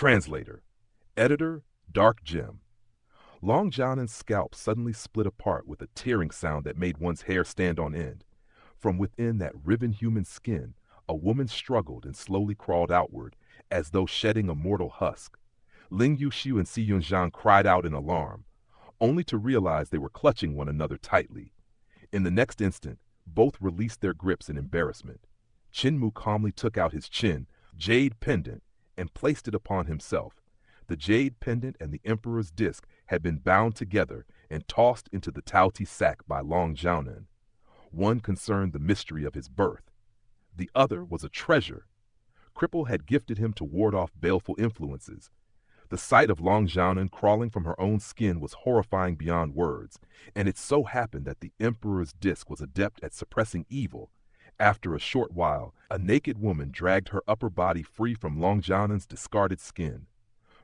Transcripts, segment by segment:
Translator. Editor, Dark Gem. Long Johnon's scalp suddenly split apart with a tearing sound that made one's hair stand on end. From within that riven human skin, a woman struggled and slowly crawled outward, as though shedding a mortal husk. Ling Yuxiu and Si Yunxiang cried out in alarm, only to realize they were clutching one another tightly. In the next instant, both released their grips in embarrassment. Qin Mu calmly took out his Qin jade pendant and placed it upon himself. The jade pendant and the emperor's disc had been bound together and tossed into the Taoti sack by Long Jianan. One concerned the mystery of his birth. The other was a treasure. Cripple had gifted him to ward off baleful influences. The sight of Long Jianan crawling from her own skin was horrifying beyond words, and it so happened that the emperor's disc was adept at suppressing evil. After a short while, a naked woman dragged her upper body free from Long Jianan's discarded skin.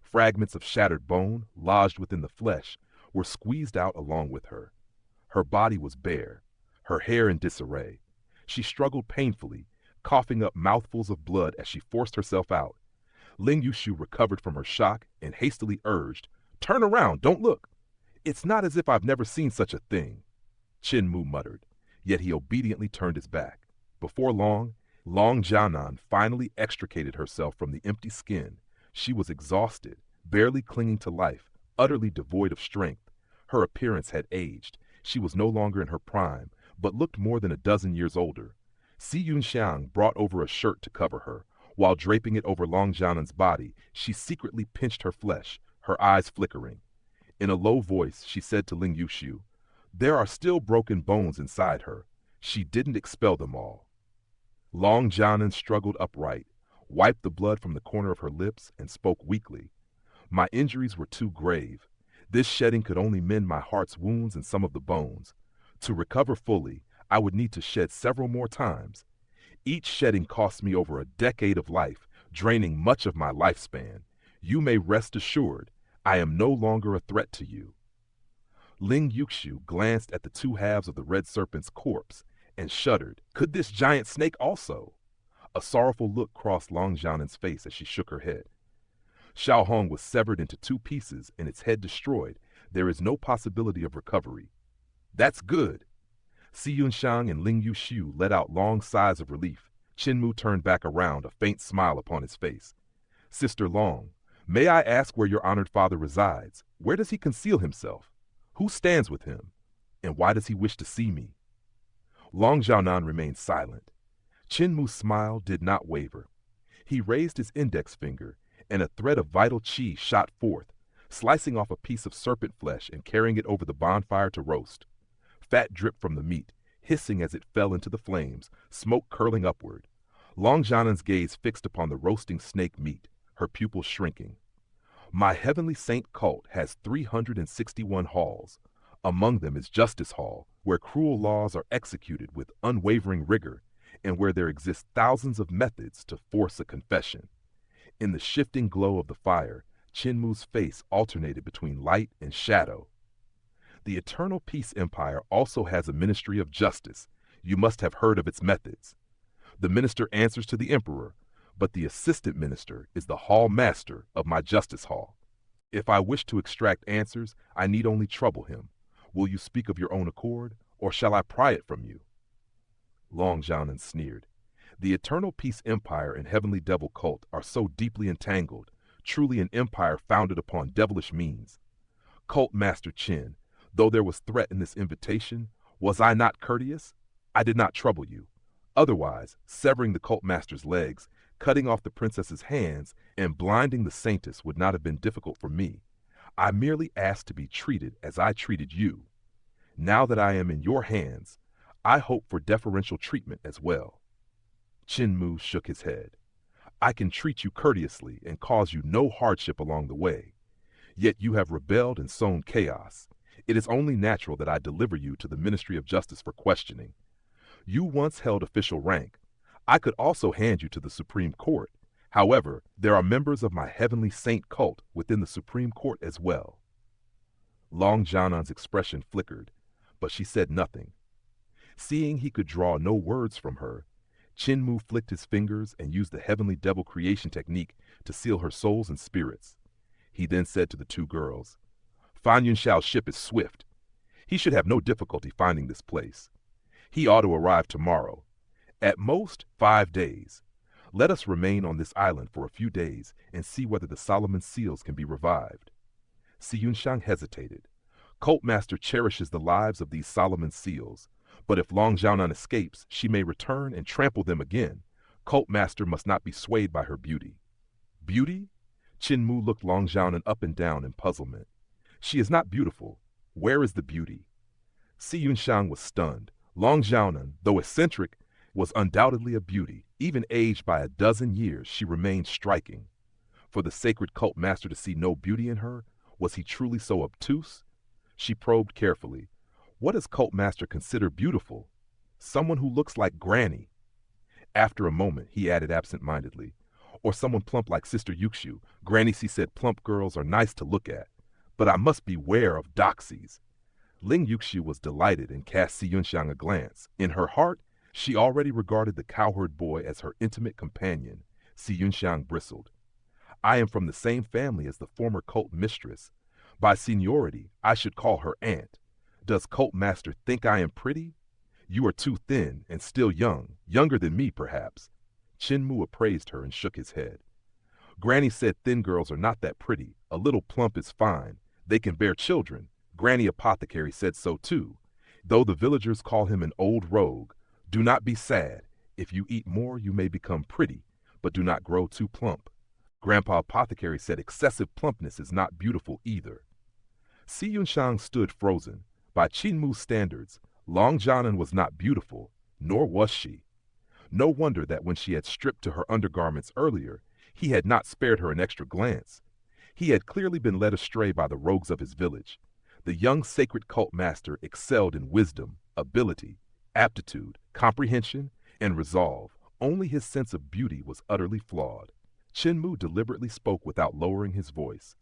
Fragments of shattered bone, lodged within the flesh, were squeezed out along with her. Her body was bare, her hair in disarray. She struggled painfully, coughing up mouthfuls of blood as she forced herself out. Ling Yuxiu recovered from her shock and hastily urged, "Turn around, don't look." "It's not as if I've never seen such a thing," Qin Mu muttered, yet he obediently turned his back. Before long, Long Jianan finally extricated herself from the empty skin. She was exhausted, barely clinging to life, utterly devoid of strength. Her appearance had aged. She was no longer in her prime, but looked more than a dozen years older. Si Yunxiang brought over a shirt to cover her. While draping it over Long Jianan's body, she secretly pinched her flesh, her eyes flickering. In a low voice, she said to Ling Yuxiu, "There are still broken bones inside her. She didn't expel them all." Long Jianan struggled upright, wiped the blood from the corner of her lips, and spoke weakly. "My injuries were too grave. This shedding could only mend my heart's wounds and some of the bones. To recover fully, I would need to shed several more times. Each shedding cost me over a decade of life, draining much of my lifespan. You may rest assured, I am no longer a threat to you." Ling Yuxiu glanced at the two halves of the red serpent's corpse and shuddered. Could this giant snake also? A sorrowful look crossed Long Jianan's face as she shook her head. "Xiao Hong was severed into two pieces and its head destroyed. There is no possibility of recovery." "That's good." Si Yunxiang and Ling Yuxiu let out long sighs of relief. Qin Mu turned back around, a faint smile upon his face. "Sister Long, may I ask where your honored father resides? Where does he conceal himself? Who stands with him? And why does he wish to see me?" Long Jianan remained silent. Qin Mu's smile did not waver. He raised his index finger, and a thread of vital qi shot forth, slicing off a piece of serpent flesh and carrying it over the bonfire to roast. Fat dripped from the meat, hissing as it fell into the flames, smoke curling upward. Long Jianan's gaze fixed upon the roasting snake meat, her pupils shrinking. "My heavenly saint cult has 361 halls. Among them is Justice Hall, where cruel laws are executed with unwavering rigor, and where there exist thousands of methods to force a confession." In the shifting glow of the fire, Qin Mu's face alternated between light and shadow. "The Eternal Peace Empire also has a Ministry of Justice. You must have heard of its methods. The minister answers to the emperor, but the assistant minister is the hall master of my justice hall. If I wish to extract answers, I need only trouble him. Will you speak of your own accord, or shall I pry it from you?" Long Jianan sneered. "The Eternal Peace Empire and Heavenly Devil Cult are so deeply entangled, truly an empire founded upon devilish means. Cult Master Qin, though there was threat in this invitation, was I not courteous? I did not trouble you. Otherwise, severing the cult master's legs, cutting off the princess's hands, and blinding the saintess would not have been difficult for me. I merely asked to be treated as I treated you. Now that I am in your hands, I hope for deferential treatment as well." Qin Mu shook his head. "I can treat you courteously and cause you no hardship along the way. Yet you have rebelled and sown chaos. It is only natural that I deliver you to the Ministry of Justice for questioning. You once held official rank. I could also hand you to the Supreme Court. However, there are members of my Heavenly Saint cult within the Supreme Court as well." Long Jianan's expression flickered, but she said nothing. Seeing he could draw no words from her, Qin Mu flicked his fingers and used the Heavenly Devil creation technique to seal her souls and spirits. He then said to the two girls, Fan Yunshao's ship is swift. He should have no difficulty finding this place. He ought to arrive tomorrow. At most, 5 days. Let us remain on this island for a few days and see whether the Solomon seals can be revived. Si Yunxiang hesitated. Cult Master cherishes the lives of these Solomon seals, but if Long Xiaonan escapes, she may return and trample them again. Cult Master must not be swayed by her beauty. Beauty? Qin Mu looked Long Xiaonan up and down in puzzlement. She is not beautiful. Where is the beauty? Si Yunxiang was stunned. Long Xiaonan, though eccentric, was undoubtedly a beauty. Even aged by a dozen years, she remained striking. For the sacred cult master to see no beauty in her, was he truly so obtuse? She probed carefully. What does cult master consider beautiful? Someone who looks like Granny. After a moment, he added absent-mindedly, or someone plump like Sister Yukshu. Granny C said plump girls are nice to look at, but I must beware of doxies. Ling Yukshu was delighted and cast Si Yunxiang a glance. In her heart, she already regarded the cowherd boy as her intimate companion. Si Yunxiang bristled. I am from the same family as the former cult mistress. By seniority, I should call her aunt. Does cult master think I am pretty? You are too thin and still young, younger than me perhaps. Qin Mu appraised her and shook his head. Granny said thin girls are not that pretty. A little plump is fine. They can bear children. Granny Apothecary said so too. Though the villagers call him an old rogue, do not be sad. If you eat more, you may become pretty, but do not grow too plump. Grandpa Apothecary said excessive plumpness is not beautiful either. Si Yunxiang stood frozen. By Qin Mu's standards, Long Xiaonan was not beautiful, nor was she. No wonder that when she had stripped to her undergarments earlier, he had not spared her an extra glance. He had clearly been led astray by the rogues of his village. The young sacred cult master excelled in wisdom, ability, aptitude, comprehension, and resolve. Only his sense of beauty was utterly flawed. Qin Mu deliberately spoke without lowering his voice.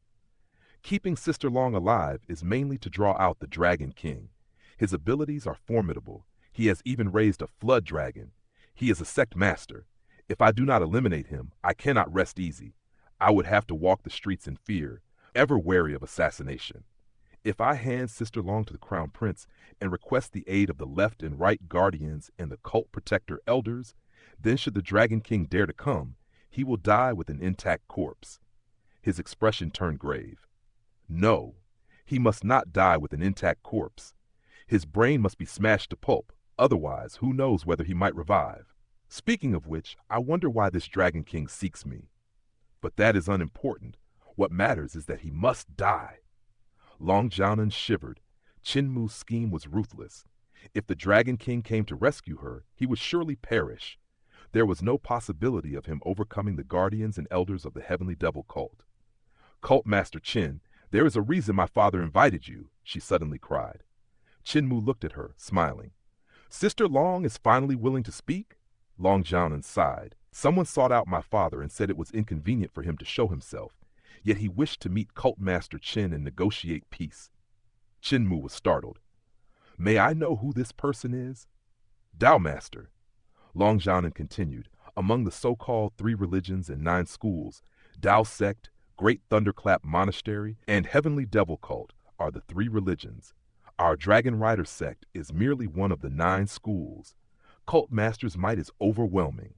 Keeping Sister Long alive is mainly to draw out the Dragon King. His abilities are formidable. He has even raised a flood dragon. He is a sect master. If I do not eliminate him, I cannot rest easy. I would have to walk the streets in fear, ever wary of assassination. If I hand Sister Long to the Crown Prince and request the aid of the left and right guardians and the cult protector elders, then should the Dragon King dare to come, he will die with an intact corpse. His expression turned grave. No, he must not die with an intact corpse. His brain must be smashed to pulp, otherwise who knows whether he might revive. Speaking of which, I wonder why this Dragon King seeks me. But that is unimportant. What matters is that he must die. Long Xiaonan shivered. Qin Mu's scheme was ruthless. If the Dragon King came to rescue her, he would surely perish. There was no possibility of him overcoming the guardians and elders of the Heavenly Devil cult. Cult Master Qin, there is a reason my father invited you, she suddenly cried. Qin Mu looked at her, smiling. Sister Long is finally willing to speak? Long Xiaonan sighed. Someone sought out my father and said it was inconvenient for him to show himself, yet he wished to meet Cult Master Qin and negotiate peace. Qin Mu was startled. May I know who this person is? Tao Master. Long Xiaonan continued. Among the so-called 3 religions and 9 schools, Tao Sect, Great Thunderclap Monastery, and Heavenly Devil Cult are the 3 religions. Our Dragon Rider sect is merely one of the 9 schools. Cult Master's might is overwhelming.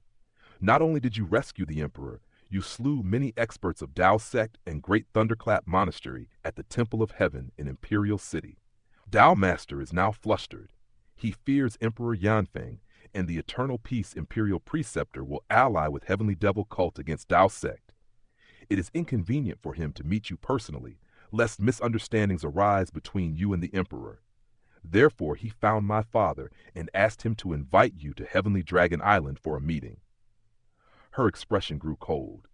Not only did you rescue the Emperor, you slew many experts of Tao Sect and Great Thunderclap Monastery at the Temple of Heaven in Imperial City. Tao Master is now flustered. He fears Emperor Yanfeng, and the Eternal Peace Imperial Preceptor will ally with Heavenly Devil Cult against Tao Sect. It is inconvenient for him to meet you personally, lest misunderstandings arise between you and the Emperor. Therefore he found my father and asked him to invite you to Heavenly Dragon Island for a meeting. Her expression grew cold.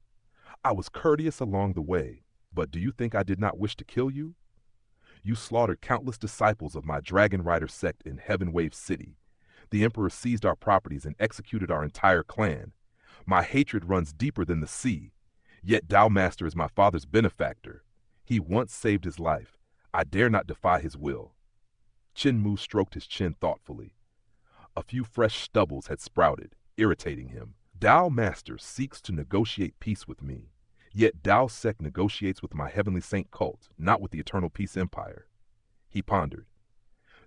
I was courteous along the way, but do you think I did not wish to kill you? You slaughtered countless disciples of my Dragon Rider sect in Heavenwave City. The Emperor seized our properties and executed our entire clan. My hatred runs deeper than the sea. Yet Tao Master is my father's benefactor. He once saved his life. I dare not defy his will. Qin Mu stroked his chin thoughtfully. A few fresh stubbles had sprouted, irritating him. Tao Master seeks to negotiate peace with me. Yet Dao Sec negotiates with my Heavenly Saint cult, not with the Eternal Peace Empire. He pondered.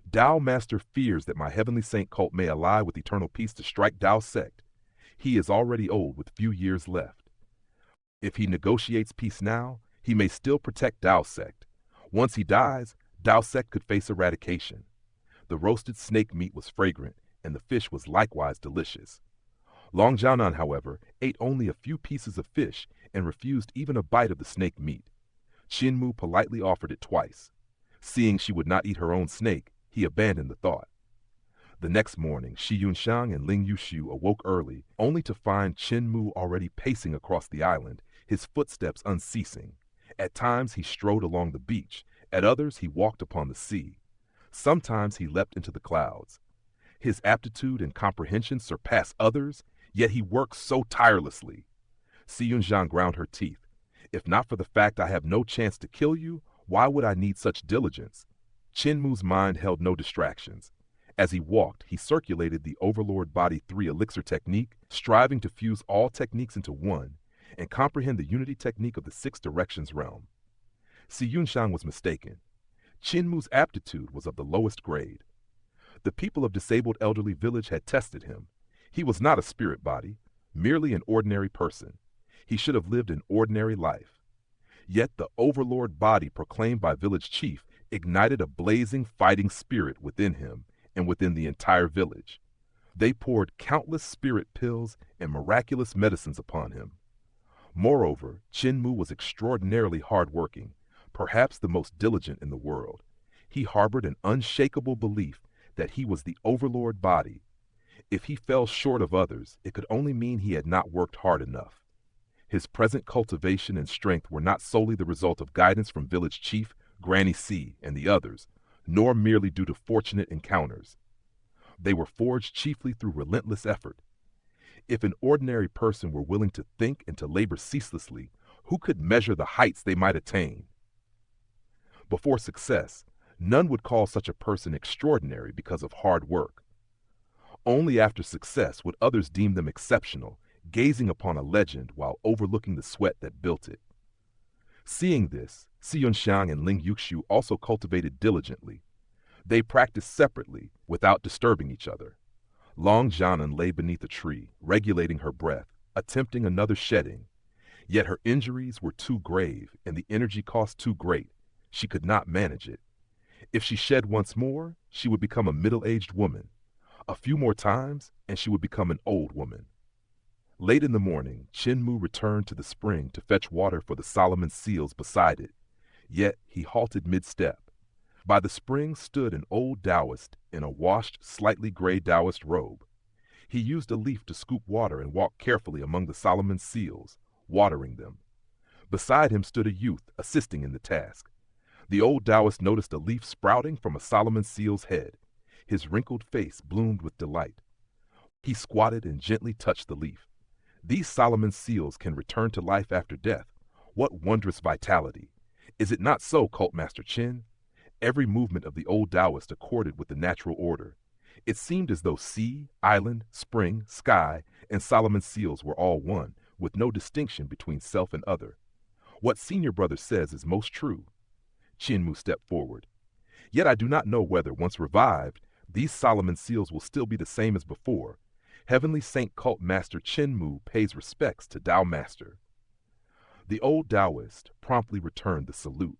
Dao Master fears that my Heavenly Saint cult may ally with Eternal Peace to strike Dao Sect. He is already old with few years left. If he negotiates peace now, he may still protect Dao Sect. Once he dies, Dao Sect could face eradication. The roasted snake meat was fragrant, and the fish was likewise delicious. Long Jianan, however, ate only a few pieces of fish and refused even a bite of the snake meat. Qin Mu politely offered it twice. Seeing she would not eat her own snake, he abandoned the thought. The next morning, Shi Yunxiang and Ling Yushu awoke early, only to find Qin Mu already pacing across the island, his footsteps unceasing. At times he strode along the beach, at others he walked upon the sea. Sometimes he leapt into the clouds. His aptitude and comprehension surpass others, yet he works so tirelessly. Si Yunxiang ground her teeth. If not for the fact I have no chance to kill you, why would I need such diligence? Qin Mu's mind held no distractions. As he walked, he circulated the Overlord Body 3 elixir technique, striving to fuse all techniques into one and comprehend the unity technique of the Six Directions realm. Si Yunxiang was mistaken. Qin Mu's aptitude was of the lowest grade. The people of Disabled Elderly Village had tested him. He was not a spirit body, merely an ordinary person. He should have lived an ordinary life. Yet the Overlord Body proclaimed by village chief ignited a blazing fighting spirit within him and within the entire village. They poured countless spirit pills and miraculous medicines upon him. Moreover, Qin Mu was extraordinarily hardworking, perhaps the most diligent in the world. He harbored an unshakable belief that he was the Overlord Body. If he fell short of others, it could only mean he had not worked hard enough. His present cultivation and strength were not solely the result of guidance from village chief, Granny C, and the others, nor merely due to fortunate encounters. They were forged chiefly through relentless effort. If an ordinary person were willing to think and to labor ceaselessly, who could measure the heights they might attain? Before success, none would call such a person extraordinary because of hard work. Only after success would others deem them exceptional, gazing upon a legend while overlooking the sweat that built it. Seeing this, Si Yunxiang and Ling Yushu also cultivated diligently. They practiced separately, without disturbing each other. Long Jianan lay beneath a tree, regulating her breath, attempting another shedding. Yet her injuries were too grave, and the energy cost too great. She could not manage it. If she shed once more, she would become a middle-aged woman. A few more times, and she would become an old woman. Late in the morning, Qin Mu returned to the spring to fetch water for the Solomon seals beside it. Yet he halted mid-step. By the spring stood an old Taoist in a washed, slightly gray Taoist robe. He used a leaf to scoop water and walked carefully among the Solomon seals, watering them. Beside him stood a youth, assisting in the task. The old Taoist noticed a leaf sprouting from a Solomon seal's head. His wrinkled face bloomed with delight. He squatted and gently touched the leaf. These Solomon seals can return to life after death. What wondrous vitality! Is it not so, Cult Master Qin? Every movement of the old Taoist accorded with the natural order. It seemed as though sea, island, spring, sky, and Solomon seals were all one, with no distinction between self and other. What senior brother says is most true. Qin Mu stepped forward. Yet I do not know whether, once revived, these Solomon seals will still be the same as before. Heavenly Saint Cult Master Qin Mu pays respects to Tao Master. The old Taoist promptly returned the salute.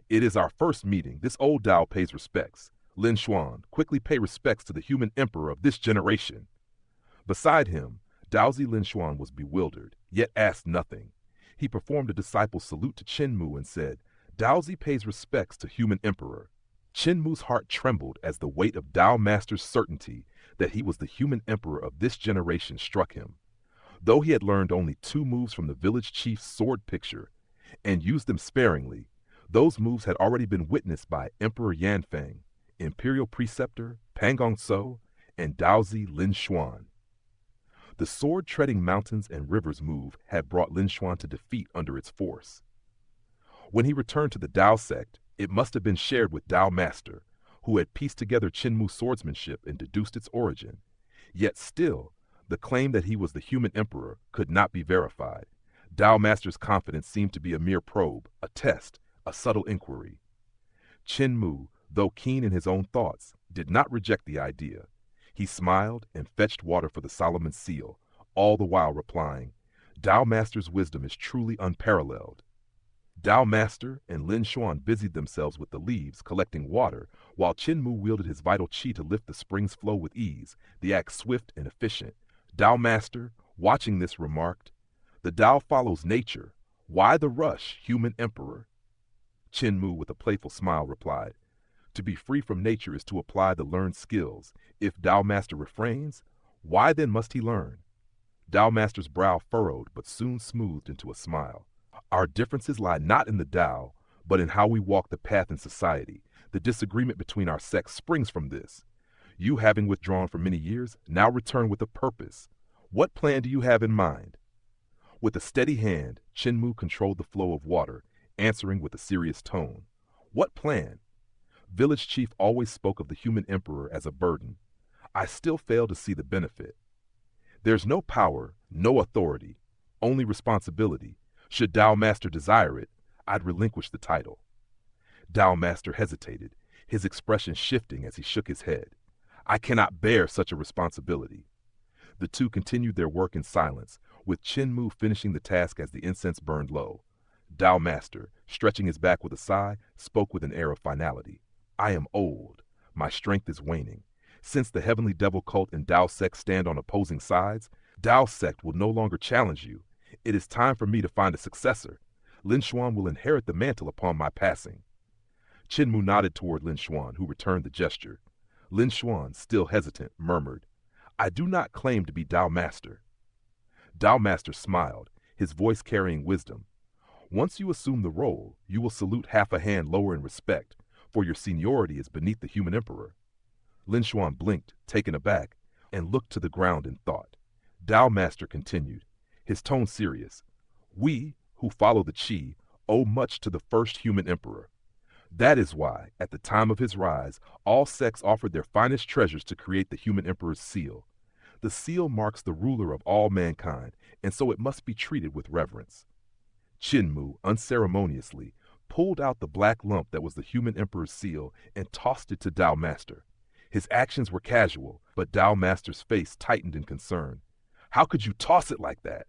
It is our first meeting. This old Tao pays respects. Lin Xuan, quickly pay respects to the human emperor of this generation. Beside him, Daozi Lin Xuan was bewildered, yet asked nothing. He performed a disciple's salute to Qin Mu and said, Daozi pays respects to human emperor. Qin Mu's heart trembled as the weight of Tao Master's certainty that he was the human emperor of this generation struck him. Though he had learned only 2 moves from the village chief's sword picture and used them sparingly, those moves had already been witnessed by Emperor Yanfeng, Imperial Preceptor Pang Gong So, and Daozi Lin Xuan. The sword-treading mountains and rivers move had brought Lin Xuan to defeat under its force. When he returned to the Tao sect, it must have been shared with Tao Master, who had pieced together Qin Mu's swordsmanship and deduced its origin. Yet still, the claim that he was the human emperor could not be verified. Tao Master's confidence seemed to be a mere probe, a test, a subtle inquiry. Chen Mu, though keen in his own thoughts, did not reject the idea. He smiled and fetched water for the Solomon seal, all the while replying, Tao Master's wisdom is truly unparalleled. Tao Master and Lin Xuan busied themselves with the leaves, collecting water, while Chen Mu wielded his vital qi to lift the spring's flow with ease, the act swift and efficient. Tao Master, watching this, remarked, the Tao follows nature. Why the rush, human emperor? Chen Mu, with a playful smile, replied, to be free from nature is to apply the learned skills. If Tao Master refrains, why then must he learn? Tao Master's brow furrowed, but soon smoothed into a smile. Our differences lie not in the Tao, but in how we walk the path in society. The disagreement between our sects springs from this. You, having withdrawn for many years, now return with a purpose. What plan do you have in mind? With a steady hand, Chen Mu controlled the flow of water, answering with a serious tone. What plan? Village chief always spoke of the human emperor as a burden. I still fail to see the benefit. There's no power, no authority, only responsibility. Should Tao Master desire it, I'd relinquish the title. Tao Master hesitated, his expression shifting as he shook his head. I cannot bear such a responsibility. The two continued their work in silence, with Chen Mu finishing the task as the incense burned low. Tao Master, stretching his back with a sigh, spoke with an air of finality. I am old. My strength is waning. Since the Heavenly Devil cult and Tao sect stand on opposing sides, Tao sect will no longer challenge you. It is time for me to find a successor. Lin Xuan will inherit the mantle upon my passing. Chen Mu nodded toward Lin Xuan, who returned the gesture. Lin Xuan, still hesitant, murmured, I do not claim to be Tao Master. Tao Master smiled, his voice carrying wisdom. Once you assume the role, you will salute half a hand lower in respect, for your seniority is beneath the human emperor. Lin Xuan blinked, taken aback, and looked to the ground in thought. Tao Master continued, his tone serious. We, who follow the Qi, owe much to the first human emperor. That is why, at the time of his rise, all sects offered their finest treasures to create the human emperor's seal. The seal marks the ruler of all mankind, and so it must be treated with reverence. Chen Mu, unceremoniously, pulled out the black lump that was the human emperor's seal and tossed it to Tao Master. His actions were casual, but Tao Master's face tightened in concern. How could you toss it like that?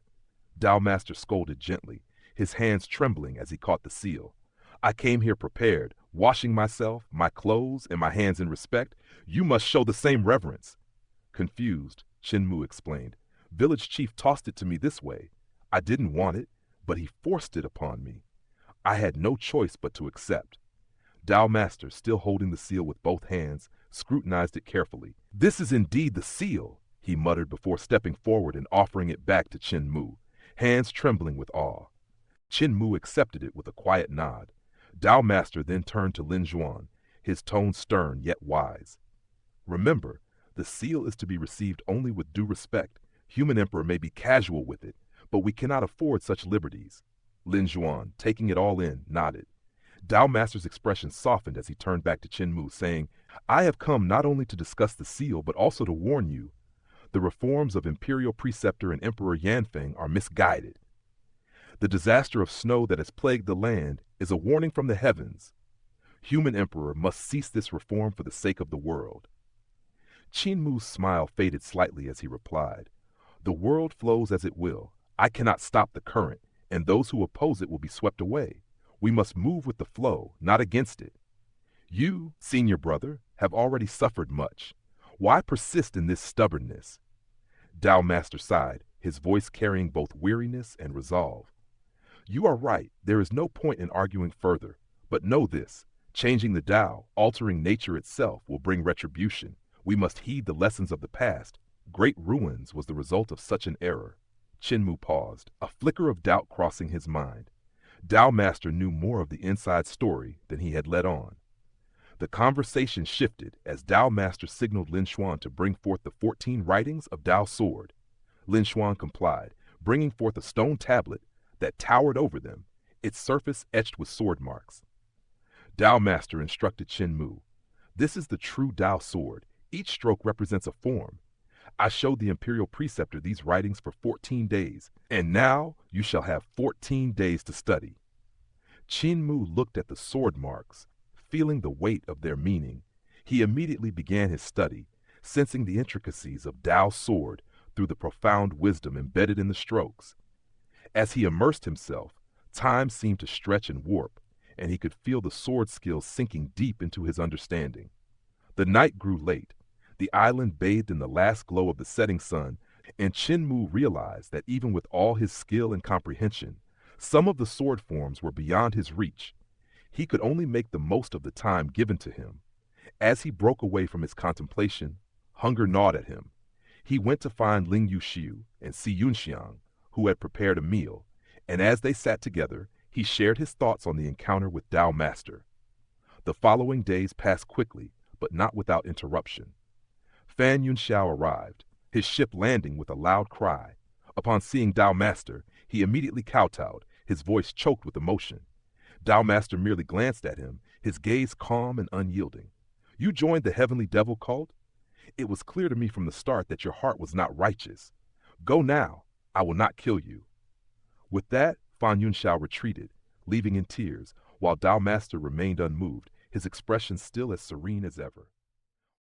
Tao Master scolded gently, his hands trembling as he caught the seal. I came here prepared, washing myself, my clothes, and my hands in respect. You must show the same reverence. Confused, Chen Mu explained. Village chief tossed it to me this way. I didn't want it, but he forced it upon me. I had no choice but to accept. Tao Master, still holding the seal with both hands, scrutinized it carefully. This is indeed the seal, he muttered before stepping forward and offering it back to Chen Mu, hands trembling with awe. Chen Mu accepted it with a quiet nod. Tao Master then turned to Lin Xuan, his tone stern yet wise. Remember, the seal is to be received only with due respect. Human emperor may be casual with it, but we cannot afford such liberties. Lin Xuan, taking it all in, nodded. Tao Master's expression softened as he turned back to Chen Mu, saying, I have come not only to discuss the seal, but also to warn you. The reforms of Imperial Preceptor and Emperor Yanfeng are misguided. The disaster of snow that has plagued the land is a warning from the heavens. Human Emperor must cease this reform for the sake of the world. Chen Mu's smile faded slightly as he replied, The world flows as it will. I cannot stop the current, and those who oppose it will be swept away. We must move with the flow, not against it. You, senior brother, have already suffered much. Why persist in this stubbornness? Tao Master sighed, his voice carrying both weariness and resolve. You are right, there is no point in arguing further. But know this, changing the Tao, altering nature itself, will bring retribution. We must heed the lessons of the past. Great ruins was the result of such an error. Chen Mu paused, a flicker of doubt crossing his mind. Tao Master knew more of the inside story than he had let on. The conversation shifted as Tao Master signaled Lin Xuan to bring forth the 14 writings of Tao Sword. Lin Xuan complied, bringing forth a stone tablet that towered over them, its surface etched with sword marks. Tao Master instructed Chen Mu, This is the true Tao Sword. Each stroke represents a form. I showed the imperial preceptor these writings for 14 days, and now you shall have 14 days to study. Qin Mu looked at the sword marks, feeling the weight of their meaning. He immediately began his study, sensing the intricacies of Dao's sword through the profound wisdom embedded in the strokes. As he immersed himself, time seemed to stretch and warp, and he could feel the sword skills sinking deep into his understanding. The night grew late. The island bathed in the last glow of the setting sun, and Qin Mu realized that even with all his skill and comprehension, some of the sword forms were beyond his reach. He could only make the most of the time given to him. As he broke away from his contemplation, hunger gnawed at him. He went to find Ling Yuxiu and Si Yunxiang, who had prepared a meal, and as they sat together, he shared his thoughts on the encounter with Dao Master. The following days passed quickly, but not without interruption. Fan Yunxiao arrived, his ship landing with a loud cry. Upon seeing Dao Master, he immediately kowtowed, his voice choked with emotion. Dao Master merely glanced at him, his gaze calm and unyielding. "You joined the Heavenly Devil cult? It was clear to me from the start that your heart was not righteous. Go now, I will not kill you." With that, Fan Yunxiao retreated, leaving in tears, while Dao Master remained unmoved, his expression still as serene as ever.